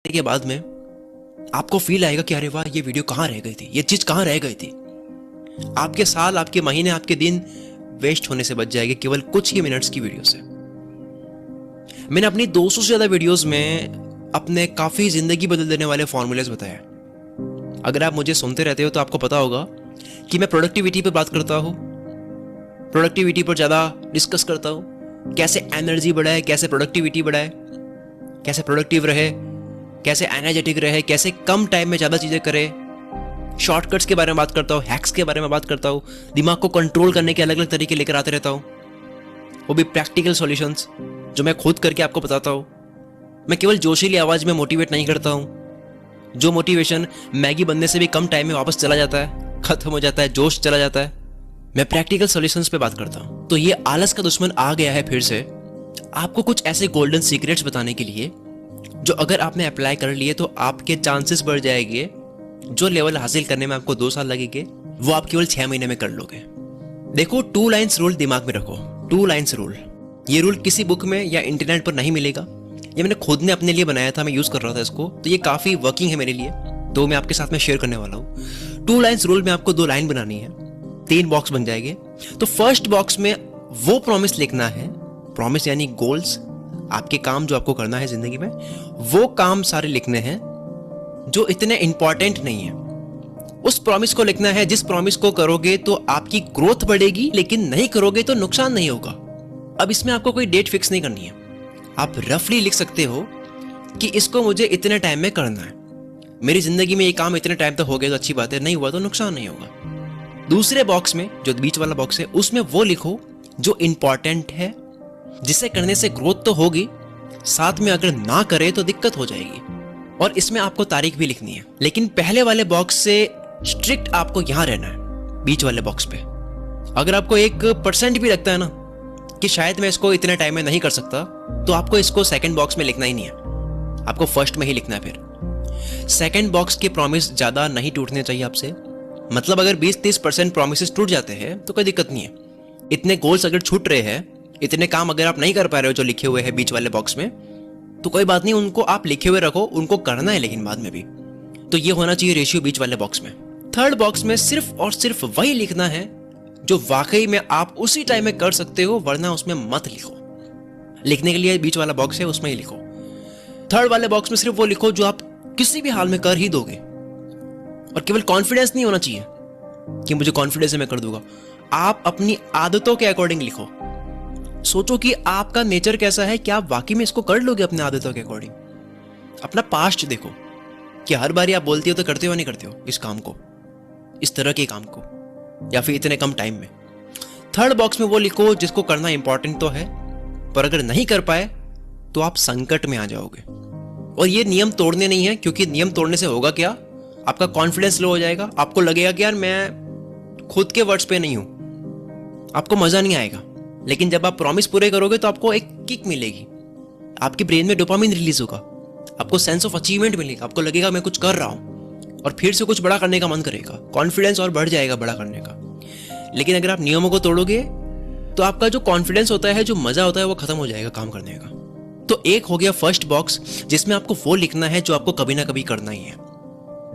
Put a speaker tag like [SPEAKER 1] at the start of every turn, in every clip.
[SPEAKER 1] के बाद में आपको फील आएगा कि अरे वाह, ये वीडियो कहाँ रह गई थी, ये चीज कहाँ रह गई थी। आपके साल, आपके महीने, आपके दिन वेस्ट होने से बच जाएंगे केवल कुछ ही मिनट्स की वीडियो से। मैंने अपनी 200 से ज्यादा वीडियोस में अपने काफी जिंदगी बदल देने वाले फॉर्मूलेस बताए। अगर आप मुझे सुनते रहते हो तो आपको पता होगा कि मैं प्रोडक्टिविटी पर बात करता हूँ, प्रोडक्टिविटी पर ज्यादा डिस्कस करता हूँ, कैसे एनर्जी बढ़ाए, कैसे प्रोडक्टिविटी बढ़ाए, कैसे प्रोडक्टिव रहे, कैसे एनर्जेटिक रहे, कैसे कम टाइम में ज्यादा चीजें करे। शॉर्टकट्स के बारे में बात करता हूँ, हैक्स के बारे में बात करता हूँ, दिमाग को कंट्रोल करने के अलग अलग तरीके लेकर आते रहता हूँ, वो भी प्रैक्टिकल सॉल्यूशंस जो मैं खुद करके आपको बताता हूँ। मैं केवल जोशीली आवाज में मोटिवेट नहीं करता हूँ, जो मोटिवेशन मैगी बनने से भी कम टाइम में वापस चला जाता है, खत्म हो जाता है, जोश चला जाता है। मैं प्रैक्टिकल सॉल्यूशंस पे बात करता हूँ। तो ये आलस का दुश्मन आ गया है फिर से आपको कुछ ऐसे गोल्डन सीक्रेट्स बताने के लिए जो अगर आपने अप्लाई कर लिए तो आपके चांसेस बढ़ जाएंगे। जो लेवल हासिल करने में आपको 2 साल लगेंगे वो आप केवल 6 महीने में कर लोगे। देखो, 2 लाइन्स रूल दिमाग में रखो। 2 लाइन्स रूल, ये रूल किसी बुक में या इंटरनेट पर नहीं मिलेगा। ये मैंने खुद ने अपने लिए बनाया था, मैं यूज कर रहा था इसको, तो ये काफी वर्किंग है मेरे लिए, तो मैं आपके साथ में शेयर करने वाला हूँ। 2 लाइन्स रूल में आपको 2 लाइन बनानी है, 3 बॉक्स बन जाएंगे। तो फर्स्ट बॉक्स में वो प्रॉमिस लिखना है, प्रॉमिस यानी गोल्स, आपके काम जो आपको करना है जिंदगी में, वो काम सारे लिखने हैं जो इतने इंपॉर्टेंट नहीं है। उस प्रॉमिस को लिखना है जिस प्रॉमिस को करोगे तो आपकी ग्रोथ बढ़ेगी, लेकिन नहीं करोगे तो नुकसान नहीं होगा। अब इसमें आपको कोई डेट फिक्स नहीं करनी है, आप रफली लिख सकते हो कि इसको मुझे इतने टाइम में करना है, मेरी जिंदगी में ये काम इतने टाइम तक हो गया तो अच्छी बात है, नहीं हुआ तो नुकसान नहीं होगा। दूसरे बॉक्स में, जो बीच वाला बॉक्स है, उसमें वो लिखो जो इंपॉर्टेंट है, जिसे करने से ग्रोथ तो होगी, साथ में अगर ना करे तो दिक्कत हो जाएगी। और इसमें आपको तारीख भी लिखनी है। लेकिन पहले वाले बॉक्स से स्ट्रिक्ट आपको यहां रहना है, बीच वाले बॉक्स पे। अगर आपको 1% भी लगता है ना कि शायद मैं इसको इतने टाइम में नहीं कर सकता, तो आपको इसको सेकंड बॉक्स में लिखना ही नहीं है, आपको फर्स्ट में ही लिखना है। फिर सेकंड बॉक्स के प्रॉमिस ज्यादा नहीं टूटने चाहिए आपसे। मतलब अगर 20-30% प्रॉमिसेस टूट जाते हैं तो कोई दिक्कत नहीं है। इतने गोल्स अगर छूट रहे हैं, इतने काम अगर आप नहीं कर पा रहे हो जो लिखे हुए हैं बीच वाले बॉक्स में, तो कोई बात नहीं, उनको आप लिखे हुए रखो, उनको करना है लेकिन बाद में भी। तो ये होना चाहिए रेशियो बीच वाले बॉक्स में। थर्ड बॉक्स में सिर्फ और सिर्फ वही लिखना है जो वाकई में आप उसी टाइम में कर सकते हो, वरना उसमें मत लिखो। लिखने के लिए बीच वाला बॉक्स है, उसमें ही लिखो। थर्ड वाले बॉक्स में सिर्फ वो लिखो जो आप किसी भी हाल में कर ही दोगे। और केवल कॉन्फिडेंस नहीं होना चाहिए कि मुझे कॉन्फिडेंस है मैं कर दूंगा, आप अपनी आदतों के अकॉर्डिंग लिखो। सोचो कि आपका नेचर कैसा है, क्या आप वाकई में इसको कर लोगे अपने आदतों के अकॉर्डिंग। अपना पास्ट देखो कि हर बार आप बोलते हो तो करते हो नहीं करते हो इस काम को, इस तरह के काम को, या फिर इतने कम टाइम में। थर्ड बॉक्स में वो लिखो जिसको करना इंपॉर्टेंट तो है, पर अगर नहीं कर पाए तो आप संकट में आ जाओगे। और ये नियम तोड़ने नहीं है, क्योंकि नियम तोड़ने से होगा क्या, आपका कॉन्फिडेंस लो हो जाएगा, आपको लगेगा कि यार मैं खुद के वर्ड्स पे नहीं हूं, आपको मजा नहीं आएगा। लेकिन जब आप प्रॉमिस पूरे करोगे तो आपको एक किक मिलेगी, आपके ब्रेन में डोपामिन रिलीज होगा, आपको सेंस ऑफ अचीवमेंट मिलेगा, आपको लगेगा मैं कुछ कर रहा हूं, और फिर से कुछ बड़ा करने का मन करेगा, कॉन्फिडेंस और बढ़ जाएगा बड़ा करने का। लेकिन अगर आप नियमों को तोड़ोगे तो आपका जो कॉन्फिडेंस होता है, जो मजा होता है, वो खत्म हो जाएगा काम करने का। तो एक हो गया फर्स्ट बॉक्स जिसमें आपको वो लिखना है जो आपको कभी ना कभी करना ही है,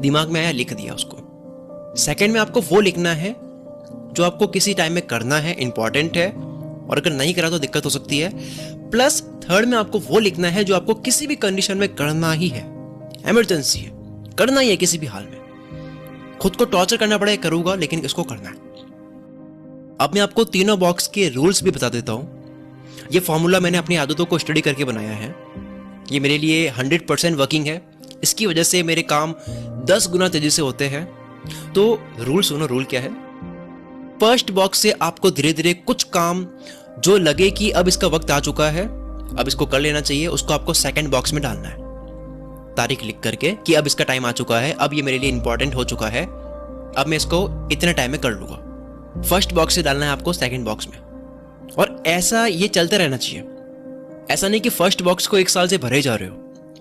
[SPEAKER 1] दिमाग में आया लिख दिया उसको। सेकंड में आपको वो लिखना है जो आपको किसी टाइम में करना है, इंपॉर्टेंट है, और अगर नहीं करा तो दिक्कत हो सकती है। प्लस थर्ड में आपको वो लिखना है जो आपको किसी भी कंडीशन में करना ही है, इमरजेंसी है, करना ही है किसी भी हाल में। खुद को टॉर्चर करना पड़े करूंगा, लेकिन इसको करना है। अब मैं आपको तीनों बॉक्स के रूल्स भी बता देता हूं। ये फॉर्मूला मैंने अपनी आदतों को स्टडी करके बनाया है, ये मेरे लिए 100% वर्किंग है। इसकी वजह से मेरे काम 10 गुना तेजी से होते हैं। तो रूल सुनो, रूल क्या है। फर्स्ट बॉक्स से आपको धीरे धीरे कुछ काम जो लगे कि अब इसका वक्त आ चुका है, अब इसको कर लेना चाहिए, उसको आपको सेकंड बॉक्स में डालना है, तारीख लिख करके कि अब इसका टाइम आ चुका है, अब ये मेरे लिए इंपॉर्टेंट हो चुका है, अब मैं इसको इतने टाइम में कर लूंगा। फर्स्ट बॉक्स से डालना है आपको सेकंड बॉक्स में, और ऐसा ये चलते रहना चाहिए। ऐसा नहीं कि फर्स्ट बॉक्स को 1 साल से भरे जा रहे हो,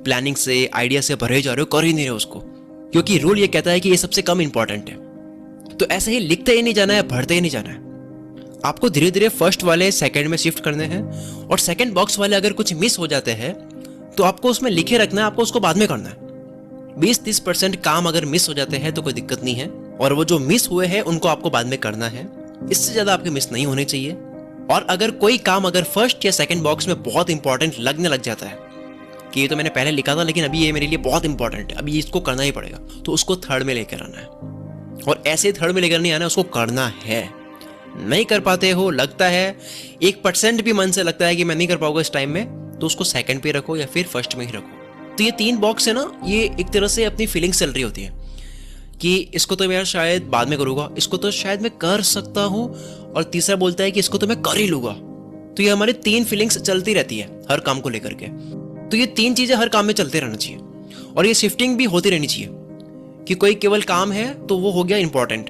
[SPEAKER 1] प्लानिंग से, आइडिया से भरे जा रहे हो, कर ही नहीं रहे उसको, क्योंकि रूल ये कहता है कि ये सबसे कम इंपॉर्टेंट है। तो ऐसे ही लिखते ही नहीं जाना है, भरते ही नहीं जाना है। आपको धीरे धीरे फर्स्ट वाले सेकंड में शिफ्ट करने हैं, और सेकंड बॉक्स वाले अगर कुछ मिस हो जाते हैं तो आपको उसमें लिखे रखना है, आपको उसको बाद में करना है। 20-30% काम अगर मिस हो जाते हैं तो कोई दिक्कत नहीं है, और वो जो मिस हुए हैं उनको आपको बाद में करना है। इससे ज्यादा आपके मिस नहीं होने चाहिए। और अगर कोई काम अगर फर्स्ट या सेकंड बॉक्स में बहुत इंपॉर्टेंट लगने लग जाता है कि ये तो मैंने पहले लिखा था लेकिन अभी ये मेरे लिए बहुत इंपॉर्टेंट है, अभी इसको करना ही पड़ेगा, तो उसको थर्ड में लेकर आना है। और ऐसे थर्ड में लेकर नहीं आना, उसको करना है। नहीं कर पाते हो, लगता है 1% भी मन से लगता है कि मैं नहीं कर पाऊंगा इस टाइम में, तो उसको सेकंड पे रखो या फिर फर्स्ट में ही रखो। तो ये 3 बॉक्स है ना, ये एक तरह से अपनी फीलिंग्स चल रही होती है कि इसको तो मैं शायद बाद में करूंगा, इसको तो शायद मैं कर सकता हूं, और तीसरा बोलता है कि इसको तो मैं कर ही लूंगा। तो ये हमारी 3 फीलिंग्स चलती रहती है हर काम को लेकर के। तो ये 3 चीजें हर काम में चलते रहना चाहिए, और ये शिफ्टिंग भी होती रहनी चाहिए कि कोई केवल काम है तो वो हो गया इंपॉर्टेंट,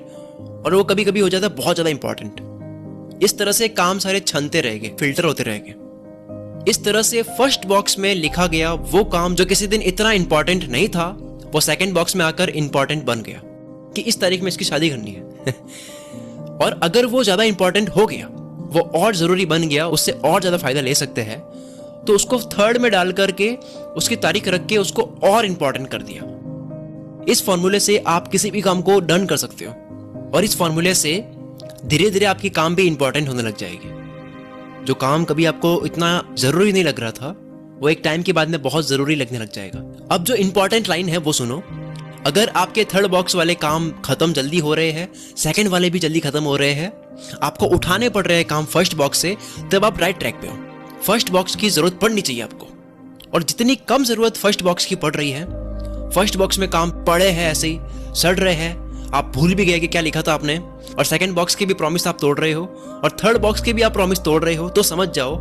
[SPEAKER 1] और वो कभी कभी हो जाता है बहुत ज्यादा इंपॉर्टेंट। इस तरह से काम सारे छनते रहेंगे, फिल्टर होते रहेंगे। इस तरह से फर्स्ट बॉक्स में लिखा गया वो काम जो किसी दिन इतना इंपॉर्टेंट नहीं था, वो सेकंड बॉक्स में आकर इंपॉर्टेंट बन गया कि इस तारीख में इसकी शादी करनी है। और अगर वो ज्यादा इंपॉर्टेंट हो गया, वो और जरूरी बन गया, उससे और ज्यादा फायदा ले सकते हैं, तो उसको थर्ड में डाल करके उसकी तारीख रख के उसको और इंपॉर्टेंट कर दिया। इस फॉर्मूले से आप किसी भी काम को डन कर सकते हो, और इस फॉर्मूले से धीरे धीरे आपकी काम भी इंपॉर्टेंट होने लग जाएगी। जो काम कभी आपको इतना जरूरी नहीं लग रहा था, वो एक टाइम के बाद में बहुत जरूरी लगने लग जाएगा। अब जो इंपॉर्टेंट लाइन है वो सुनो। अगर आपके थर्ड बॉक्स वाले काम खत्म जल्दी हो रहे हैं, सेकंड वाले भी जल्दी खत्म हो रहे हैं, आपको उठाने पड़ रहे हैं काम फर्स्ट बॉक्स से, तब आप राइट ट्रैक पे हो। फर्स्ट बॉक्स की जरूरत पड़नी चाहिए आपको, और जितनी कम जरूरत फर्स्ट बॉक्स की पड़ रही है, फर्स्ट बॉक्स में काम पड़े हैं ऐसे ही सड़ रहे हैं, आप भूल भी गए कि क्या लिखा था आपने, और सेकंड बॉक्स के भी प्रॉमिस आप तोड़ रहे हो, और थर्ड बॉक्स के भी आप प्रॉमिस तोड़ रहे हो, तो समझ जाओ